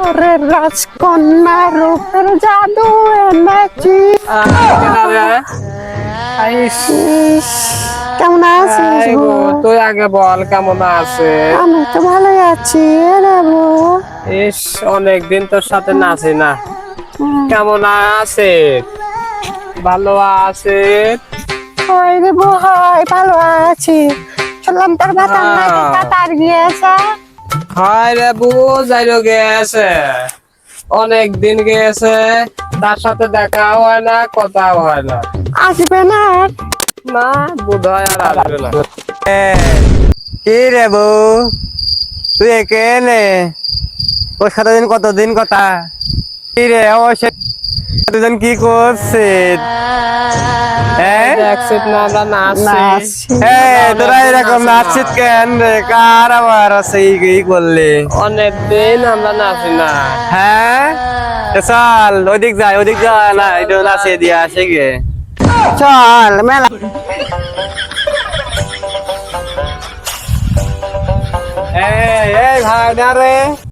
ওরে রাজকন্যা রূপের জাদু এনেছি। ইস, কেমন আছিস গো? তুই আগে বল কেমন আছে? আমি তো ভালোই আছি রে বউ। ইস, অনেকদিন তোর সাথে নাচি না। কেমন আছে? ভালো আছে? ওই রে বউ, হয় ভালো আছি। শুনলাম তোর বাতার নাকি কাতার গিয়েছে। হায় রে বউ, যাইরো গেছে। অনেক দিন গেছে, তার সাথে দেখা হয় না, কথা হয় না। আসবে না আর? না, বোধ হয় আর আসবে না। কি রে বউ, তুই এখানে ওর সাথে কতদিন কথা? কি রে ও সে দুজন কি করছে? দেখছিস না আমরা নাচছি? নাচছি। তোরা এরকম নাচছিস কেন রে? কার আবার আছে এই করলে? অনেকদিন আমরা নাচি না। হ্যাঁ, চল ওদিক যা না, একটু নাচিয়ে দিয়ে আসে গে। চল মেলা। এই ভাই না রে,